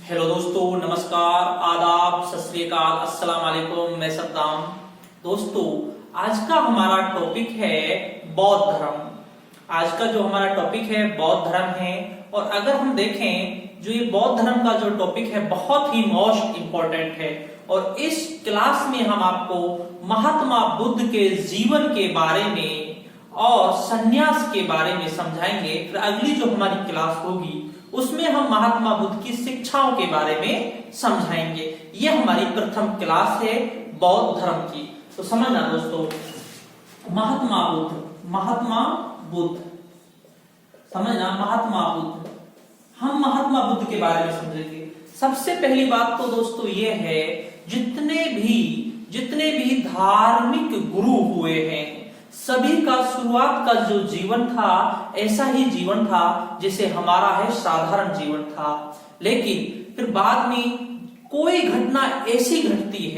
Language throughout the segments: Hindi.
हेलो दोस्तों, नमस्कार, आदाब, सत श्री अकाल, अस्सलाम वालेकुम, मैं सद्दाम। दोस्तों, आज का हमारा टॉपिक है बौद्ध धर्म। आज का जो हमारा टॉपिक है बौद्ध धर्म है। और अगर हम देखें जो ये बौद्ध धर्म का जो टॉपिक है बहुत ही मोस्ट इंपॉर्टेंट है। और इस क्लास में हम आपको महात्मा बुद्ध के जीवन के बारे में और संन्यास के बारे में समझाएंगे। फिर अगली जो हमारी क्लास होगी उसमें हम महात्मा बुद्ध की शिक्षाओं के बारे में समझाएंगे। यह हमारी प्रथम क्लास है बौद्ध धर्म की। तो समझना दोस्तों, महात्मा बुद्ध समझना, महात्मा बुद्ध। हम महात्मा बुद्ध के बारे में समझेंगे। सबसे पहली बात तो दोस्तों ये है, जितने भी धार्मिक गुरु हुए हैं सभी का शुरुआत का जो जीवन था ऐसा ही जीवन था जैसे हमारा है, साधारण जीवन था। लेकिन फिर बाद में कोई घटना ऐसी घटती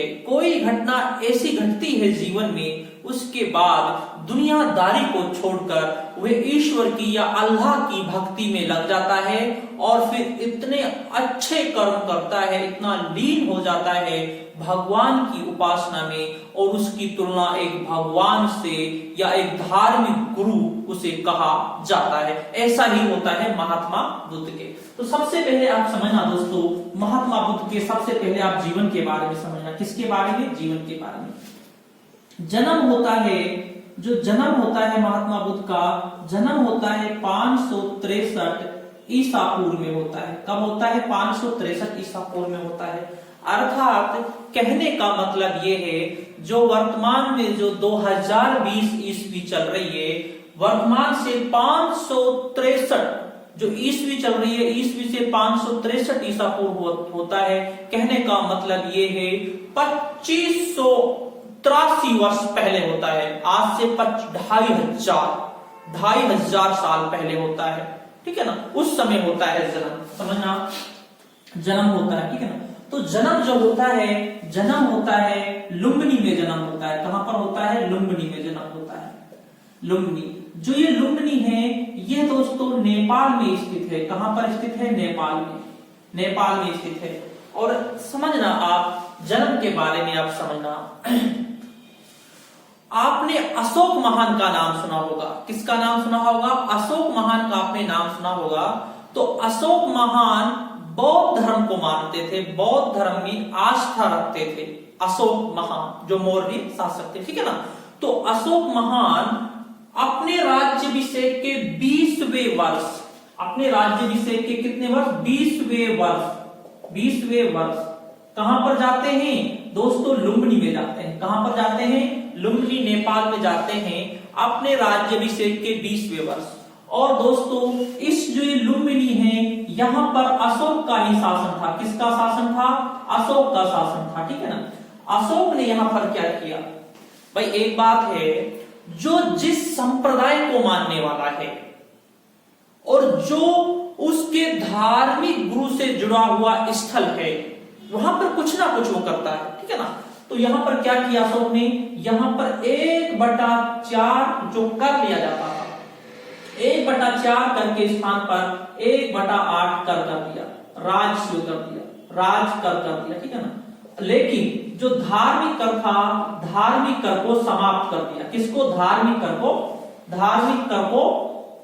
है जीवन में, उसके बाद दुनियादारी को छोड़कर वे ईश्वर की या अल्लाह की भक्ति में लग जाता है और फिर इतने अच्छे कर्म करता है, इतना लीन हो जाता है भगवान की उपासना में, और उसकी तुलना एक भगवान से या एक धार्मिक गुरु उसे कहा जाता है। ऐसा ही होता है महात्मा बुद्ध के। तो सबसे पहले आप समझना दोस्तों, महात्मा बुद्ध के सबसे पहले आप जीवन के बारे में समझना। किसके बारे में? जीवन के बारे में। जन्म होता है, जो जन्म होता है महात्मा बुद्ध का जन्म होता है 563 ईसा पूर्व में होता है। कब होता है? 563 ईसा पूर्व में होता है। अर्थात कहने का मतलब ये है, जो वर्तमान में जो 2020 ईस्वी चल रही है, वर्तमान से 563 जो ईस्वी चल रही है, ईस्वी से 563 ईसा पूर्व होता है। कहने का मतलब ये है 2583 वर्ष पहले होता है। आज से 2500 साल पहले होता है। ठीक है ना? उस समय होता है जन्म। समझना, जन्म होता है। ठीक है ना? तो जन्म जो होता है लुम्बिनी में जन्म होता है। कहां पर होता है? लुम्बिनी में जन्म होता है। लुम्बिनी, जो ये लुम्बिनी है ये दोस्तों नेपाल में स्थित है। कहां पर स्थित है? नेपाल में स्थित है। और समझना, आप जन्म के बारे में आप समझना, आपने अशोक महान का नाम सुना होगा। किसका नाम सुना होगा? अशोक महान का आपने नाम सुना होगा। तो अशोक महान बौद्ध धर्म को मानते थे, बौद्ध धर्म में आस्था रखते थे। अशोक महान जो मौर्य शासक थे, ठीक है ना? तो अशोक महान अपने राज्याभिषेक के 20वें वर्ष, अपने राज्याभिषेक के कितने वर्ष? 20वें वर्ष कहां पर जाते हैं दोस्तों? लुम्बिनी में जाते हैं। कहां पर जाते हैं? लुम्बिनी नेपाल में जाते हैं अपने राज्याभिषेक के 20वें वर्ष। और दोस्तों, इस जो ये लुम्बिनी है यहां पर अशोक का ही शासन था। किसका शासन था? अशोक का शासन था। ठीक है ना? अशोक ने यहां पर क्या किया भाई? एक बात है, जो जिस संप्रदाय को मानने वाला है और जो उसके धार्मिक गुरु से जुड़ा हुआ स्थल है वहां पर कुछ ना कुछ वो करता है। ठीक है ना? तो यहां पर क्या किया अशोक ने? यहां पर 1/4 जो कर लिया जाता था, 1/4 कर के स्थान पर 1/8 कर दिया, राज कर दिया। ठीक है ना? लेकिन जो धार्मिक कर था, धार्मिक कर को समाप्त कर दिया। किसको? धार्मिक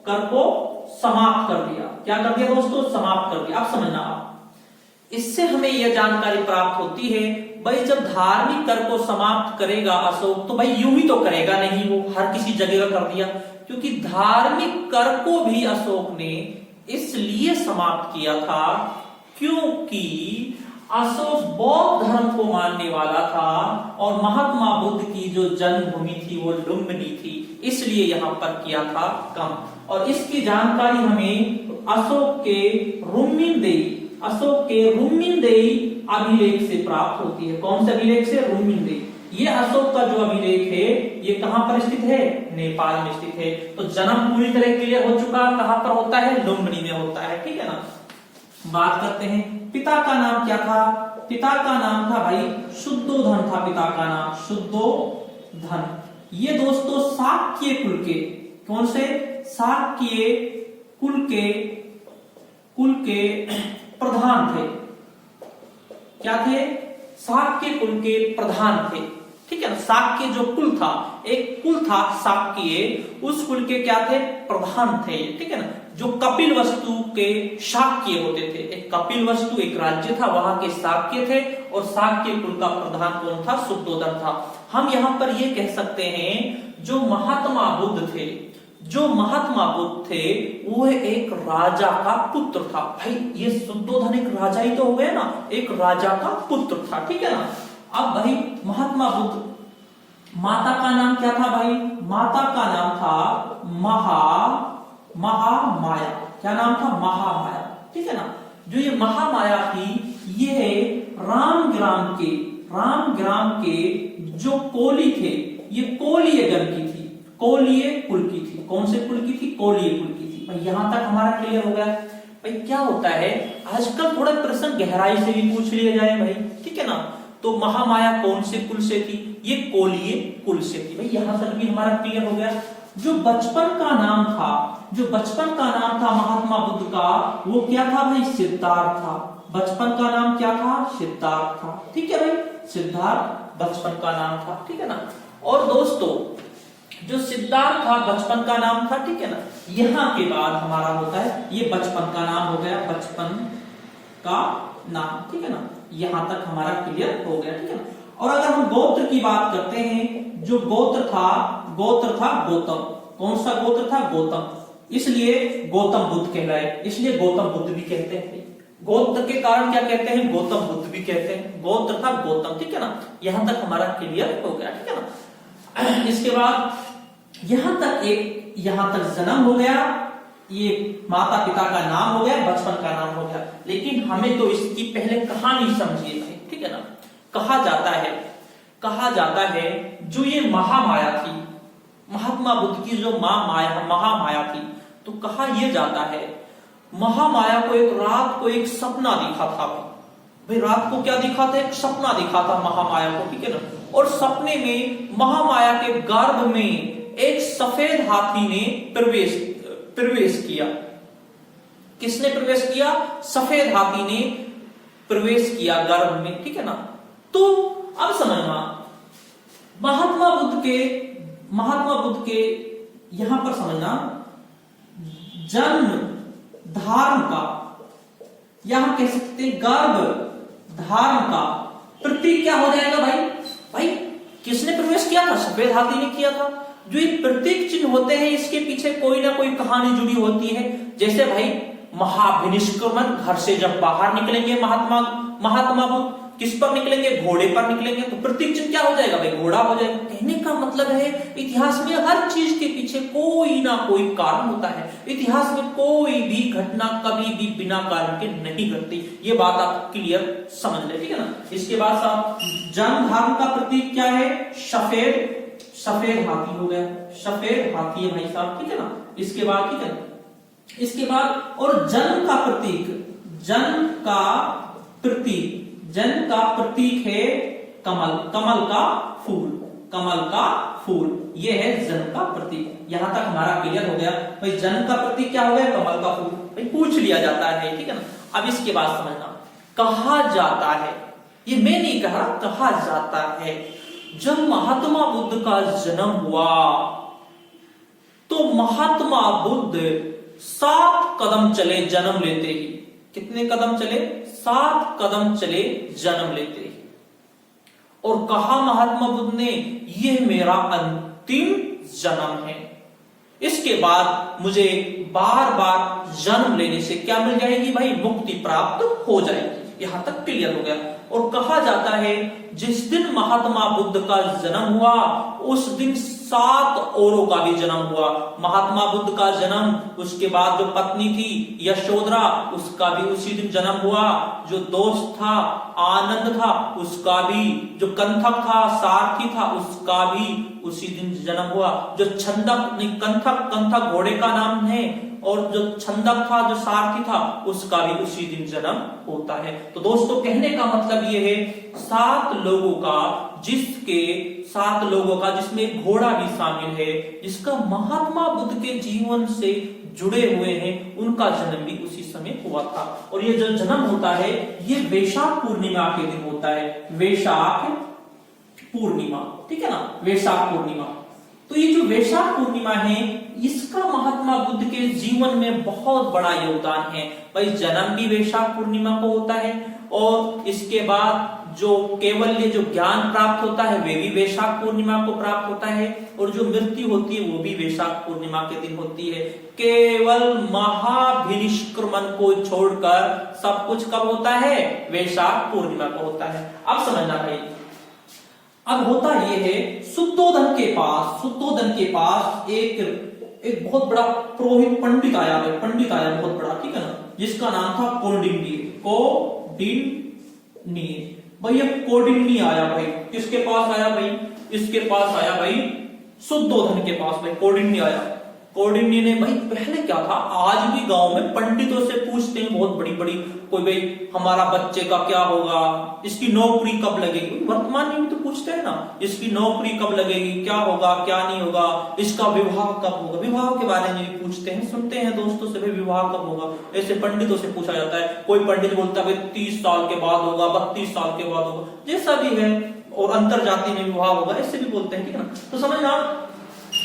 कर को समाप्त कर दिया। क्या कर दिया दोस्तों? समाप्त कर दिया। अब समझना, आप इससे हमें यह जानकारी प्राप्त होती है भाई, जब धार्मिक कर को समाप्त करेगा अशोक, तो भाई यूं ही तो करेगा नहीं, वो हर किसी जगह कर दिया। क्योंकि धार्मिक कर को भी अशोक ने इसलिए समाप्त किया था क्योंकि अशोक बौद्ध धर्म को मानने वाला था और महात्मा बुद्ध की जो जन्मभूमि थी वो लुम्बिनी थी, इसलिए यहां पर किया था कम। और इसकी जानकारी हमें अशोक के रुम्मिनदेई अभिलेख से प्राप्त होती है। कौन से अभिलेख से? रुम्मिनदेई। ये अशोक का जो अभिलेख है ये कहां पर स्थित है? नेपाल में स्थित है। तो जन्म पूरी तरह क्लियर हो चुका। कहां पर होता है? लुम्बिनी में होता है। ठीक है ना? बात करते हैं, पिता का नाम क्या था? पिता का नाम था भाई शुद्धोधन था। पिता का नाम शुद्धोधन। ये दोस्तों शाक्य कुल के, कौन से? शाक्य कुल के प्रधान थे। क्या थे? शाक्य कुल के प्रधान थे, ठीक है ना। शाक्य जो कुल था, एक कुल था शाक्य, उस कुल के क्या थे? प्रधान थे, ठीक है ना। जो कपिलवस्तु के शाक्य होते थे, एक कपिलवस्तु एक राज्य था, वहां के शाक्य थे, और शाक्य कुल का प्रधान कौन था? शुद्धोदन था। हम यहां पर ये कह सकते हैं जो महात्मा बुद्ध थे, जो महात्मा बुद्ध थे वो एक राजा का पुत्र था। भाई ये शुद्धोधन एक राजा ही तो हो गया ना, एक राजा का पुत्र था, ठीक है ना। अब भाई महात्मा बुद्ध, माता का नाम क्या था भाई? माता का नाम था महामाया। क्या नाम था? महामाया, ठीक है ना। जो ये महामाया थी, ये रामग्राम के जो कोली थे, ये कोलीय गण की थी, कोलीय कुल की थी। कौन से कुल की थी? कोलीय कुल की थी। भाई यहां तक हमारा क्लियर हो गया। भाई क्या होता है, आजकल थोड़ा प्रश्न गहराई से भी पूछ लिए जाए भाई, ठीक है ना। तो महामाया कौन से कुल से थी? ये कोलीय कुल से थी। भाई यहां तक भी हमारा क्लियर हो गया। जो बचपन का नाम था महात्मा बुद्ध का, वो क्या था भाई? सिद्धार्थ था। बचपन का नाम क्या था? सिद्धार्थ था, ठीक है भाई। सिद्धार्थ बचपन का नाम था, ठीक है ना। और दोस्तों जो सिद्धार्थ था बचपन का नाम था, ठीक है ना। यहां के बाद हमारा होता है, ये बचपन का नाम हो गया, बचपन का नाम, ठीक है ना। यहां तक हमारा क्लियर हो गया, ठीक है ना। और अगर हम गोत्र की बात करते हैं, जो गोत्र था गौतम। कौन सा गोत्र था? गौतम। इसलिए गौतम बुद्ध कहलाए, इसलिए गौतम बुद्ध भी कहते हैं। गोत्र के कारण क्या कहते हैं? गौतम बुद्ध भी कहते हैं। गोत्र था गौतम, ठीक है ना। यहां तक हमारा क्लियर हो गया, ठीक है ना। इसके बाद यहां तक जन्म हो गया, ये माता पिता का नाम हो गया, बचपन का नाम हो गया। लेकिन हमें तो इसकी पहले कहानी समझिए भाई, ठीक है ना। कहा जाता है जो ये महामाया थी, महात्मा बुद्ध की जो महामाया थी, तो कहा यह जाता है महामाया को एक रात को एक सपना दिखा था। भाई रात को क्या दिखा था? एक सपना दिखा था महामाया को, ठीक है ना। और सपने में महामाया के गर्भ में एक सफेद हाथी ने प्रवेश किया। किसने प्रवेश किया? सफेद हाथी ने प्रवेश किया गर्भ में, ठीक है ना। तो अब समझना, महात्मा बुद्ध के यहां पर समझना, जन्म धारण का, यहां कह सकते हैं गर्भ धारण का प्रतीक क्या हो जाएगा भाई? किसने प्रवेश किया था? सफेद हाथी ने किया था। जो ये प्रतीक चिन्ह होते हैं, इसके पीछे कोई ना कोई कहानी जुड़ी होती है। जैसे भाई महाभिनिष्क्रमण, घर से जब बाहर निकलेंगे महात्मा बुद्ध, किस पर निकलेंगे? घोड़े पर निकलेंगे। तो प्रतीक चिन्ह क्या हो जाएगा भाई? घोड़ा हो जाएगा। कहने का मतलब है इतिहास में हर चीज के पीछे कोई ना कोई कारण होता है। इतिहास में कोई भी घटना कभी भी बिना कारण के नहीं घटती। ये बात आप क्लियर समझ ले, ठीक है ना। इसके बाद साहब जन्म धारण का प्रतीक क्या है? सफेद हाथी हो गया, सफेद हाथी है भाई साहब, ठीक है ना। इसके बाद, ठीक है ना, इसके बाद और जन्म का प्रतीक है कमल का फूल, ये है जन्म का प्रतीक। यहां तक हमारा क्लियर हो गया भाई। जन्म का प्रतीक क्या हो गया? कमल का फूल। भाई पूछ लिया जाता है, ठीक है ना। अब इसके बाद समझना, कहा जाता है, ये मैं नहीं कहा, कहा जाता है जब महात्मा बुद्ध का जन्म हुआ तो महात्मा बुद्ध 7 कदम चले जन्म लेते ही। कितने कदम चले? 7 कदम चले जन्म लेते ही। और कहा महात्मा बुद्ध ने, यह मेरा अंतिम जन्म है, इसके बाद मुझे बार बार जन्म लेने से क्या मिल जाएगी भाई? मुक्ति प्राप्त हो जाएगी। यहां तक क्लियर हो गया। और कहा जाता है जिस दिन महात्मा बुद्ध का जन्म हुआ उस दिन 7 औरों का भी जन्म हुआ। महात्मा बुद्ध का जन्म, उसके बाद जो पत्नी थी यशोधरा, उसका भी उसी दिन जन्म हुआ। जो दोस्त था आनंद था, उसका भी, जो कंथक था सारथी था, उसका भी उसी दिन जन्म हुआ। जो छंदक नहीं, कंथक घोड़े का नाम है, और जो छंदक था, जो सारथी था, उसका भी उसी दिन जन्म होता है। तो दोस्तों कहने का मतलब ये है 7 लोगों का जिसमें घोड़ा भी शामिल है, जिसका महात्मा बुद्ध के जीवन से जुड़े हुए हैं, उनका जन्म भी उसी समय हुआ था। और ये जो जन्म होता है ये वैशाख पूर्णिमा के दिन होता है, वैशाख पूर्णिमा, ठीक है ना, वैशाख पूर्णिमा। तो ये जो वैशाख पूर्णिमा है इसका महात्मा बुद्ध के जीवन में बहुत बड़ा योगदान है। भाई जन्म भी वैशाख पूर्णिमा को होता है और इसके बाद जो केवल्य जो ज्ञान प्राप्त होता है वे भी वैशाख पूर्णिमा को प्राप्त होता है और जो मृत्यु होती है वो भी वैशाख पूर्णिमा के दिन होती है। केवल महाभिनिष्क्रमण को छोड़कर सब कुछ कब होता है, वैशाख पूर्णिमा को होता है। अब समझना भाई, अब होता ये है शुद्धोधन के पास एक बहुत बड़ा पुरोहित पंडित आया है, बहुत बड़ा, ठीक है ना, जिसका नाम था कौंडिन्य। भाई ये कौंडिन्य आया भाई, किसके पास आया भाई, इसके पास आया भाई शुद्धोधन के पास। भाई कौंडिन्य आया, कौंडिन्य ने भाई पहले क्या था, आज भी गांव में पंडितों से पूछते हैं बहुत बड़ी बड़ी, कोई भाई हमारा बच्चे का क्या होगा, इसकी नौकरी कब लगेगी, वर्तमान में भी तो पूछते हैं ना, इसकी नौकरी कब लगेगी, क्या होगा क्या नहीं होगा, इसका विवाह कब होगा, विवाह के बारे में भी पूछते हैं, सुनते हैं दोस्तों से, भाई विवाह कब होगा, ऐसे पंडितों से पूछा जाता है। कोई पंडित बोलता है भाई 30 साल के बाद होगा, 32 साल के बाद होगा, जैसा भी है, और अंतर जाति में विवाह होगा, ऐसे भी बोलते हैं, ठीक है ना। तो समझना,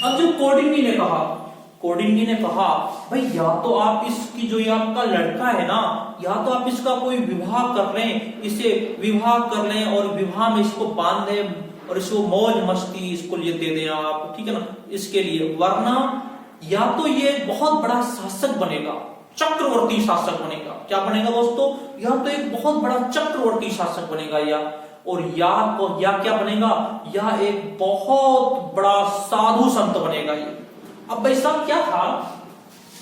अब जो कौंडिन्य ने कहा भाई या तो आप इसकी जो ये आपका लड़का है ना, या तो आप इसका कोई विवाह कर लें, इसे विवाह कर लें और विवाह में इसको बांध दें और इसको मौज मस्ती इसको लिए दे दें आप, ठीक है ना, इसके लिए, वरना या तो ये बहुत बड़ा शासक बनेगा, चक्रवर्ती शासक बनेगा। क्या बनेगा दोस्तों, या तो एक बहुत बड़ा चक्रवर्ती शासक बनेगा, या क्या बनेगा, या एक बहुत बड़ा साधु संत बनेगा ये। अब भाई साहब क्या था,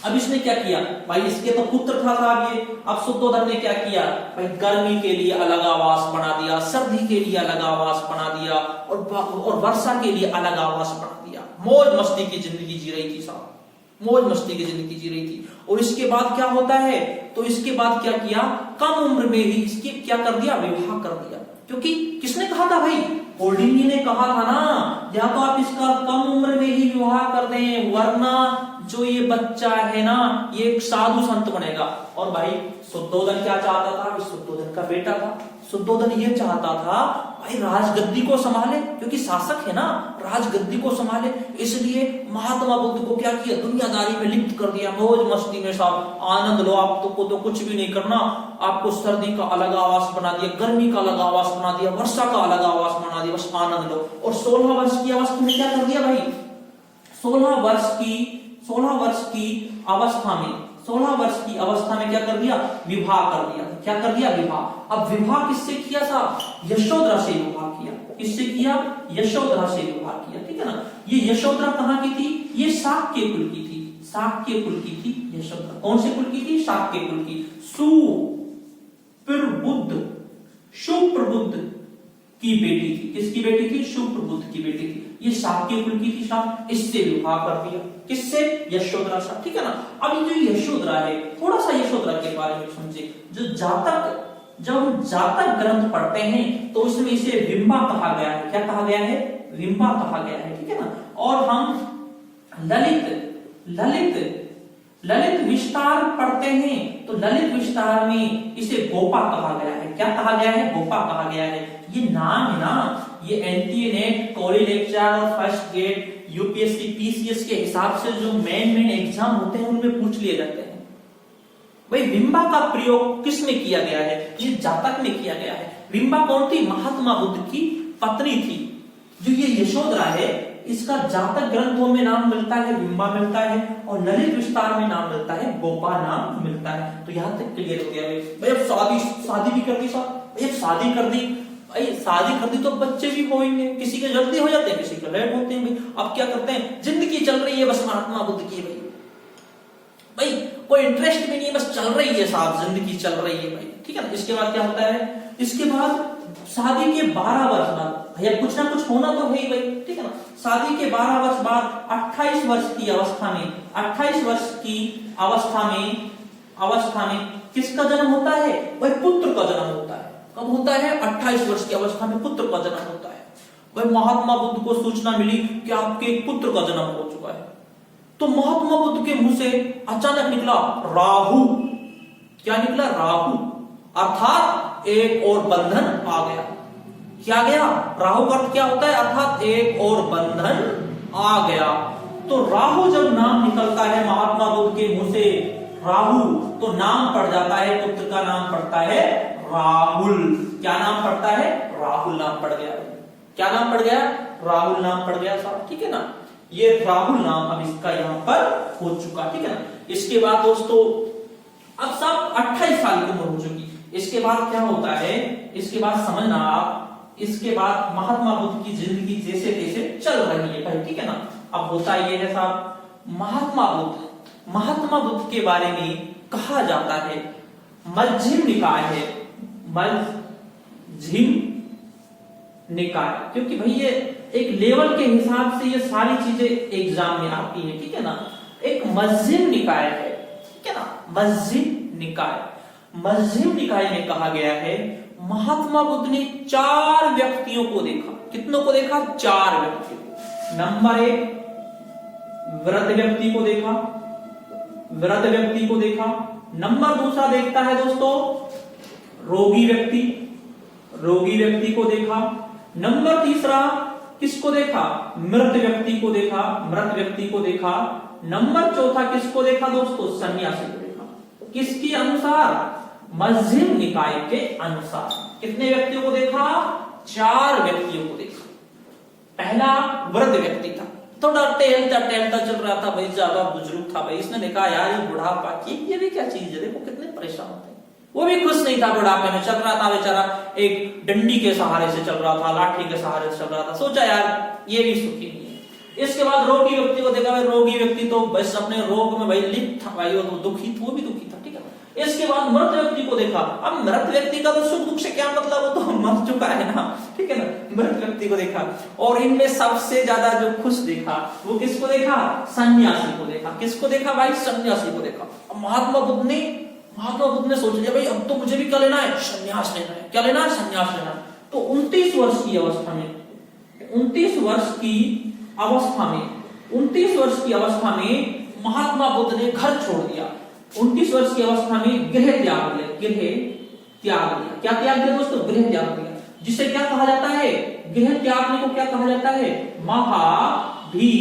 अब इसने क्या किया भाई, इसके तो पुत्र था साहब ये। अब शुद्धोधन ने क्या किया भाई, गर्मी के लिए अलग आवास बना दिया, सर्दी के लिए अलग आवास बना दिया और वर्षा के लिए अलग आवास बना दिया। मौज मस्ती की जिंदगी जी रही थी साहब, मौज मस्ती की जिंदगी जी रही थी। और इसके बाद क्या होता है, तो इसके बाद क्या किया, कम उम्र में ही इसकी क्या कर दिया, विवाह कर दिया। क्योंकि किसने कहा था भाई, कौंडिन्य ने कहा था ना, या तो आप इसका कम उम्र में ही विवाह कर दें, वरना जो ये बच्चा है ना ये एक साधु संत बनेगा। और भाई शुद्धोधन क्या चाहता था, शुद्धोधन का बेटा था, शुद्धोधन ये चाहता था भाई राजगद्दी को संभाले, क्योंकि शासक है ना, राजगद्दी को संभाले। इसलिए महात्मा बुद्ध को क्या किया, दुनियादारी में लिप्त कर दिया, मौज मस्ती में साहब आनंद लो, आपको तो कुछ भी नहीं करना, आपको सर्दी का अलग आवास बना दिया, गर्मी का अलग आवास बना दिया, वर्षा का अलग आवास बना दिया, बस आनंद लो। और 16 वर्ष की अवस्था में क्या कर दिया भाई, 16 वर्ष की अवस्था में क्या कर दिया, विवाह कर दिया। क्या कर दिया, विवाह। अब विवाह किससे किया था, यशोधरा से विवाह किया। किससे किया, यशोधरा से विवाह किया, ठीक है ना। ये यशोधरा कहाँ की थी, ये शाक्य कुल की थी, शाक्य कुल की थी यशोधरा। कौन से कुल की थी, शाक्य कुल की। सुप्रबुद्ध की बेटी थी। किसकी बेटी थी, सुप्रबुद्ध की बेटी थी। ये शाक्य कुल की थी साहब, इससे विवाह कर दिया। किससे, यशोधरा से, ठीक है ना। अब ये जो यशोधरा है, थोड़ा सा यशोधरा के बारे में समझे। जब हम जातक ग्रंथ पढ़ते हैं तो उसमें इसे विंबा कहा गया है। क्या कहा गया है, विंबा कहा गया है, ठीक है ना। और हम ललित विस्तार पढ़ते हैं तो ललित विस्तार में इसे गोपा कहा गया है। क्या कहा गया है, गोपा कहा गया है। ये नाम है ना, ये एनटीए नेट, कोरी लेक्चर और फर्स्ट गेट, यूपीएससी, पीसीएस के हिसाब से जो मेन एग्जाम होते हैं उनमें पूछ लिए जाते हैं। भाई विंबा का प्रयोग किसने किया गया है, ये जातक ने किया गया है। विंबा कौन थी, महात्मा बुद्ध की पत्नी थी। जो ये यशोधरा है, इसका जातक ग्रंथों में नाम मिलता है विंबा मिलता है, और ललित विस्तार में नाम मिलता है गोपा नाम मिलता है। तो यहां तक क्लियर हो गया भाई। अब शादी भी कर दी साहब, भाई शादी कर दी, भाई शादी कर दी तो बच्चे भी होंगे, किसी के जल्दी हो जाते हैं, किसी के लेट होते हैं। भाई अब क्या करते हैं, जिंदगी चल रही है बस महात्मा बुद्ध की, भाई कोई इंटरेस्ट भी नहीं है, बस चल रही है साहब, जिंदगी चल रही है भाई, ठीक है ना। इसके बाद क्या होता है, इसके बाद शादी के 12 वर्ष बाद, भैया कुछ ना कुछ होना तो है ही भाई, ठीक है ना। शादी के 12 वर्ष बाद 28 वर्ष की अवस्था में, 28 वर्ष की अवस्था में किसका जन्म होता है, भाई पुत्र का जन्म होता है। कब होता है, 28 वर्ष की अवस्था में पुत्र का जन्म होता है। भाई महात्मा बुद्ध को सूचना मिली कि आपके एक पुत्र का जन्म हो चुका है। तो महात्मा बुद्ध के मुंह से अचानक निकला राहु, क्या निकला? राहु। अर्थात एक और बंधन आ गया। क्या गया? राहु का अर्थ क्या होता है? अर्थात एक और बंधन आ गया। तो राहु जब नाम निकलता है महात्मा बुद्ध के मुंह से, राहु, तो नाम पड़ जाता है, पुत्र का नाम पड़ता है राहुल। क्या नाम पड़ता है? राहुल नाम पड़ गया। क्या नाम पड़ गया? राहुल नाम पड़ गया साहब, ठीक है ना। ये राहुल नाम अब इसका यहां पर हो चुका, ठीक है ना। इसके बाद दोस्तों अब साहब 28 साल की उम्र हो चुकी। इसके बाद क्या होता है? इसके बाद समझना आप, इसके बाद महात्मा बुद्ध की जिंदगी जैसे तैसे चल रही है भाई, ठीक है ना। अब होता ये है साहब, महात्मा बुद्ध के बारे में कहा जाता है मध्यम निकाय है, मध्यम निकाय, क्योंकि भाई ये एक लेवल के हिसाब से ये सारी चीजें एग्जाम में आती है, ठीक है ना। एक मध्यम निकाय है, ठीक है ना, मध्यम निकाय। मध्यम निकाय में कहा गया है महात्मा बुद्ध ने 4 व्यक्तियों को देखा। कितनों को देखा? 4 व्यक्तियों को। नंबर 1 वृद्ध व्यक्ति को देखा, वृद्ध व्यक्ति को देखा। नंबर दूसरा देखता है दोस्तों रोगी व्यक्ति, रोगी व्यक्ति को देखा। नंबर तीसरा किसको देखा? मृत व्यक्ति को देखा, मृत व्यक्ति को देखा। नंबर चौथा किसको देखा दोस्तों? सन्यासी को देखा। किसके अनुसार? मध्यम निकाय के अनुसार। कितने व्यक्तियों को देखा? 4 व्यक्तियों को देखा। पहला वृद्ध व्यक्ति था, थोड़ा टहलता चल रहा था भाई, ज्यादा बुजुर्ग था भाई। इसने देखा यार ये बुढ़ापा की ये भी क्या चीज है, देखो कितने परेशान होते हैं। वो भी खुश नहीं था बुढ़ापे में, चल रहा था बेचारा, एक डंडी के सहारे से चल रहा था, लाठी के सहारे से चल रहा था। सोचा यार ये भी सुखी नहीं है। इसके बाद रोगी व्यक्ति को देखा भाई, रोगी व्यक्ति तो बस अपने रोग में भाई लिप्त था भाई, वो तो दुखी था, वो भी दुखी था, ठीक है। इसके बाद मृत व्यक्ति को देखा। अब मृत व्यक्ति का तो सुख दुख से क्या मतलब, वो तो मर चुका है ना, ठीक है ना। मृत व्यक्ति को देखा और इनमें सबसे ज्यादा जो खुश देखा वो किसको देखा? सन्यासी को देखा। किसको देखा भाई? सन्यासी को देखा। अब महात्मा बुद्ध ने सोच लिया भाई अब तो मुझे भी क्या लेना है? सन्यास लेना है। क्या लेना है? सन्यास लेना है। तो 29 वर्ष की अवस्था में 29 वर्ष की अवस्था में महात्मा बुद्ध ने घर छोड़ दिया। 29 वर्ष की अवस्था में गृह त्याग दिया। क्या त्याग दिया दोस्तों? गृह त्याग दिया, जिसे क्या कहा जाता है? गृह त्यागने को क्या कहा जाता है? महाभिनिष्क्रमण।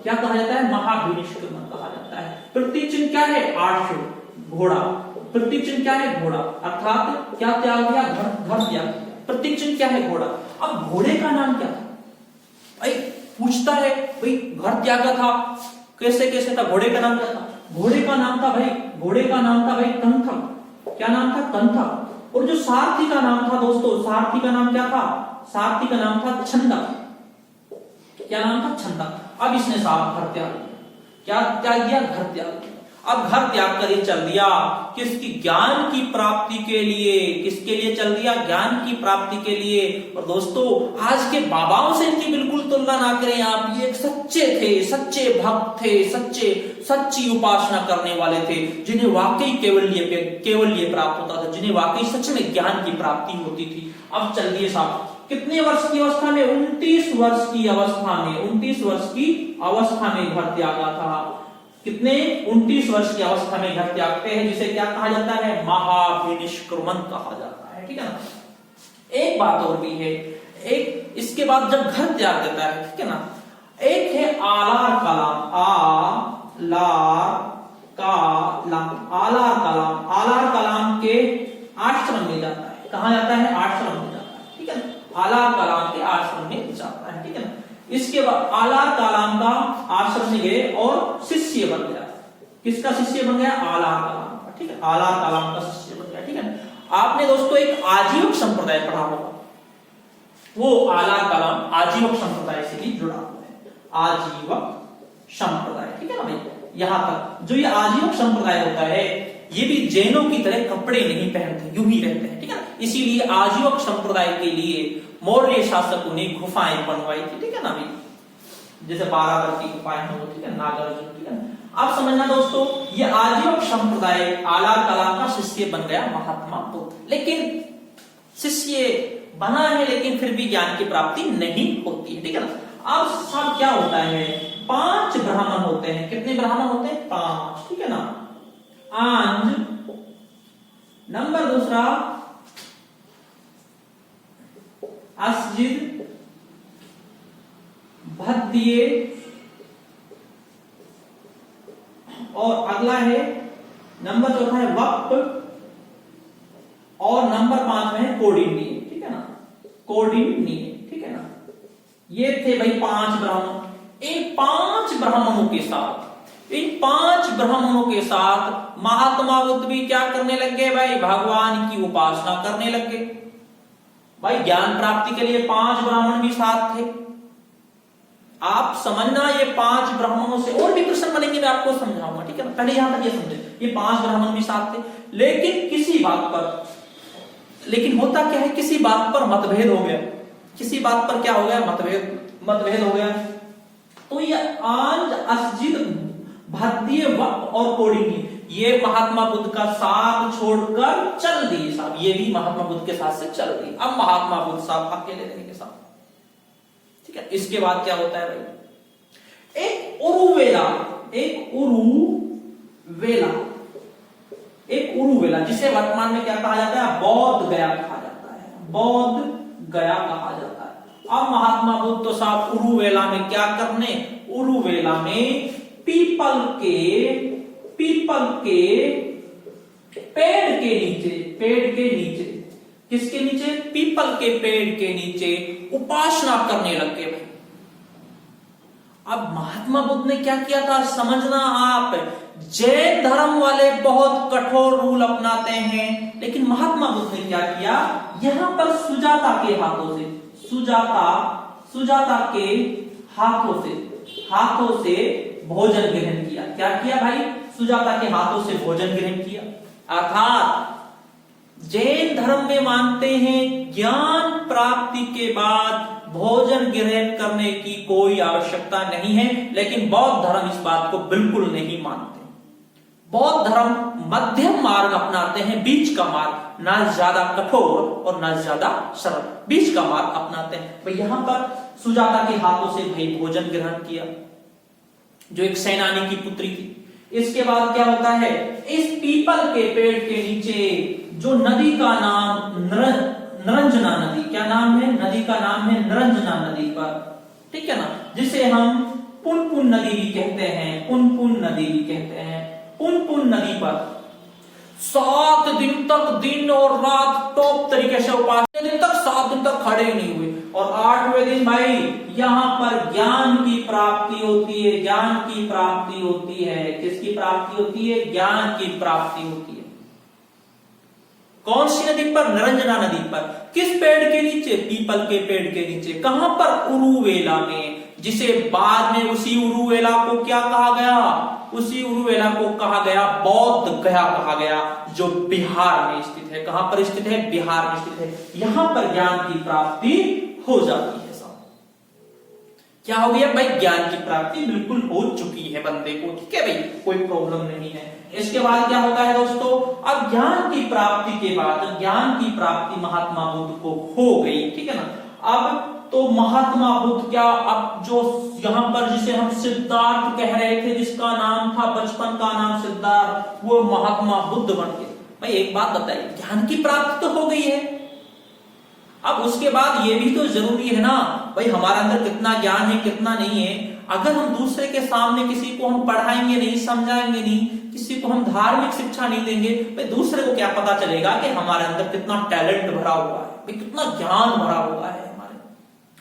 क्या कहा जाता है? महाभिनिष्क्रमण कहा जाता है। प्रतीक चिन्ह क्या है? आश्व, घोड़ा। प्रतीक चिन्ह क्या है? घोड़ा। अर्थात क्या त्याग दिया? घर त्याग दिया। प्रतीक चिन्ह क्या है? घोड़ा। अब घोड़े का नाम क्या था भाई? पूछता है भाई, घर त्यागा था, कैसे था? घोड़े का नाम क्या था? घोड़े का नाम था भाई कंथक। क्या नाम था? कंथक। और जो सारथी का नाम था दोस्तों, सारथी का नाम क्या था? सारथी का नाम था छंदक। क्या नाम था? छंदक। अब इसने साहब घर त्याग दिया। क्या त्याग दिया? घर त्याग दिया। अब घर त्याग कर ये चल दिया किसकी? ज्ञान की प्राप्ति के लिए। किसके लिए चल दिया? ज्ञान की प्राप्ति के लिए। और दोस्तों आज के बाबाओं से इनकी बिल्कुल तुलना ना करें आप। ये एक सच्चे थे, सच्चे भक्त थे, सच्ची उपासना करने वाले थे, जिन्हें वाकई केवल्य प्राप्त होता था, जिन्हें वाकई सच में ज्ञान की प्राप्ति होती थी। अब चल दिए साहब कितने वर्ष की अवस्था में? 29 वर्ष की अवस्था में। 29 वर्ष की अवस्था में घर त्यागा था। कितने? 29 वर्ष की अवस्था में घर त्यागते हैं, जिसे क्या कहा जाता है? महाभिनिष्क्रमण कहा जाता है, ठीक है ना। एक बात और भी है, एक इसके बाद जब घर त्याग देता है, ठीक है ना, एक है आलार कलाम। आलार कलाम के आश्रम में जाता है। कहा जाता है? आश्रम में जाता है, ठीक है ना। आलार कलाम के आश्रम में जाता है, ठीक है ना। इसके बाद आलार कलाम का आश्रम में गए और शिष्य बन गया। किसका शिष्य बन गया? आलार कलाम का, ठीक है। आलार कलाम का शिष्य बन गया, ठीक है। आपने दोस्तों एक आजीवक संप्रदाय पढ़ा होगा, वो आलार कलाम आजीवक संप्रदाय से भी जुड़ा हुआ है। आजीवक संप्रदाय, ठीक है ना भाई। यहां तक जो ये आजीवक संप्रदाय होता है, ये भी जैनों की तरह कपड़े नहीं पहनते, यूं ही रहते हैं, ठीक है ना। इसीलिए आजीवक संप्रदाय के लिए मौर्य शासकों ने गुफाएं बनवाई थी, ठीक है ना भाई। जैसे बाराबर की गुफाएं हो, ठीक है, नागार्जुन, ठीक है। आप समझना दोस्तों, ये आजीवक संप्रदाय आलार कलाम का शिष्य बन गया महात्मा बुद्ध। लेकिन शिष्य बना है, लेकिन फिर भी ज्ञान की प्राप्ति नहीं होती है, ठीक है ना। अब सब क्या होता है? 5 ब्राह्मण होते हैं। कितने ब्राह्मण होते हैं? 5, ठीक है ना। आंज, नंबर दूसरा असजिद, भद्दिये, और अगला है नंबर चौथा है वक्त, और नंबर 5 में है कोडिन्नीय, ठीक है ना, कोडिन्नीय, ठीक है ना। ये थे भाई 5 ब्राह्मण। इन 5 ब्राह्मणों के साथ, इन 5 ब्राह्मणों के साथ महात्मा बुद्ध भी क्या करने लग गए भाई, भगवान की उपासना करने लग गए। भाई ज्ञान प्राप्ति के लिए 5 ब्राह्मण भी साथ थे। आप समझना, ये 5 ब्राह्मणों से और भी प्रश्न बनेंगे, मैं आपको समझाऊंगा, ठीक है ना। पहले यहां तक ये समझे, ये 5 ब्राह्मण भी साथ थे, लेकिन किसी बात पर, लेकिन होता क्या है, किसी बात पर मतभेद हो गया। किसी बात पर क्या हो गया, मतभेद हो गया। तो ये आंज, असजिद, भद्दिये, वक्त और कोडिन्नीय, ये महात्मा बुद्ध का साथ छोड़कर चल दिए साहब। ये भी महात्मा बुद्ध के साथ से चल दिए। अब महात्मा बुद्ध साहब अकेले रहेंगे साहब, ठीक है। इसके बाद क्या होता है भाई, एक उरुवेला, एक उरुवेला जिसे वर्तमान में क्या कहा जाता है, बौद्ध गया कहा जाता है, बौद्ध गया कहा जाता है। अब महात्मा बुद्ध तो साहब उरुवेला में क्या करने, उरुवेला में पीपल के पेड़ के नीचे, किसके नीचे, पीपल के पेड़ के नीचे उपासना करने लग गए भाई। अब महात्मा बुद्ध ने क्या किया था, समझना आप, जैन धर्म वाले बहुत कठोर रूल अपनाते हैं, लेकिन महात्मा बुद्ध ने क्या किया, यहां पर सुजाता के हाथों से, सुजाता के हाथों से भोजन ग्रहण किया। क्या किया भाई, सुजाता के हाथों से भोजन ग्रहण किया। अर्थात जैन धर्म में मानते हैं ज्ञान प्राप्ति के बाद भोजन ग्रहण करने की कोई आवश्यकता नहीं है, लेकिन बौद्ध धर्म इस बात को बिल्कुल नहीं मानते। बौद्ध धर्म मध्यम मार्ग अपनाते हैं, बीच का मार्ग, ना ज्यादा कठोर और ना ज्यादा सरल, बीच का मार्ग अपनाते हैं। भाई यहां पर सुजाता के हाथों से भाई भोजन ग्रहण किया, जो एक सेनानी की पुत्री थी। इसके बाद क्या होता है, इस पीपल के पेड़ के नीचे जो नदी का नाम निरंजना नदी, क्या नाम है, नदी का नाम है निरंजना नदी पर, ठीक है ना, जिसे हम पुनपुन नदी भी कहते हैं, पुनपुन नदी भी कहते हैं। पुनपुन नदी पर 7 दिन तक, दिन और रात टॉप तरीके से उपासना, दिन तक 7 दिन तक खड़े नहीं हुए, और 8वें दिन भाई यहां पर ज्ञान की प्राप्ति होती है, ज्ञान की प्राप्ति होती है। किसकी प्राप्ति होती है, ज्ञान की प्राप्ति होती है। कौन सी नदी पर, निरंजना नदी पर। किस पेड़ के नीचे, पीपल के पेड़ के नीचे। कहां पर, उरुवेला में, जिसे बाद में उसी उरुवेला को क्या कहा गया, उसी उरुवेला को कहा गया बौद्ध गया कहा गया, जो बिहार में स्थित है। कहां पर स्थित है, बिहार में स्थित है। यहां पर ज्ञान की प्राप्ति हो जाती है। क्या हो गया भाई, ज्ञान की प्राप्ति बिल्कुल हो चुकी है बंदे को, ठीक है भाई, कोई प्रॉब्लम नहीं है। इसके बाद क्या होता है दोस्तों, अब ज्ञान की प्राप्ति के बाद, ज्ञान की प्राप्ति महात्मा बुद्ध को हो गई, ठीक है ना। अब तो महात्मा बुद्ध क्या, अब जो यहां पर जिसे हम सिद्धार्थ कह रहे थे, जिसका नाम था बचपन का नाम सिद्धार्थ, वो महात्मा बुद्ध बन गए। भाई एक बात बताइए, ज्ञान की प्राप्ति तो हो गई है, अब उसके बाद ये भी तो जरूरी है ना भाई, हमारा अंदर कितना ज्ञान है कितना नहीं है। अगर हम दूसरे के सामने किसी को हम पढ़ाएंगे नहीं, समझाएंगे नहीं, किसी को हम धार्मिक शिक्षा नहीं देंगे, भाई दूसरे को क्या पता चलेगा कि हमारे अंदर कितना टैलेंट भरा हुआ है, भाई कितना ज्ञान भरा हुआ है हमारे।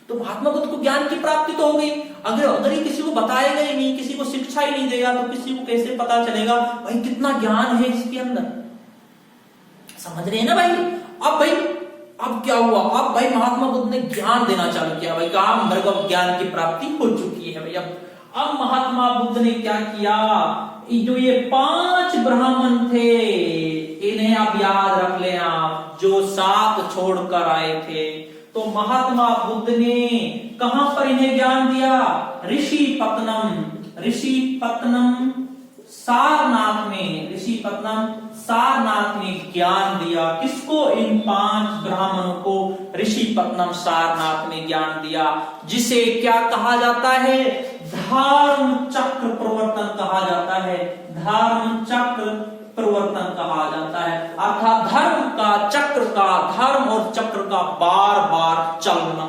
तो महात्मा बुद्ध को ज्ञान की प्राप्ति तो हो गई, अगर ये किसी को बताएगा ही नहीं, किसी को शिक्षा ही नहीं देगा, तो किसी को कैसे पता चलेगा भाई कितना ज्ञान है इसके अंदर। समझ रहे हैं ना भाई। अब क्या हुआ, अब भाई महात्मा बुद्ध ने ज्ञान देना चालू किया। भाई कहा मेरे को ज्ञान की प्राप्ति हो चुकी है भाई। अब महात्मा बुद्ध ने क्या किया, जो ये 5 ब्राह्मण थे, इन्हें आप याद रख लें, आप जो साथ छोड़कर आए थे, तो महात्मा बुद्ध ने कहां पर इन्हें ज्ञान दिया, सारनाथ में ज्ञान दिया। किसको, इन 5 ब्राह्मणों को ऋषिपत्तनम सारनाथ में ज्ञान दिया, जिसे क्या कहा जाता है, धर्म चक्र प्रवर्तन कहा जाता है। धर्म चक्र प्रवर्तन कहा जाता है। अर्थात धर्म और चक्र का बार बार चलना,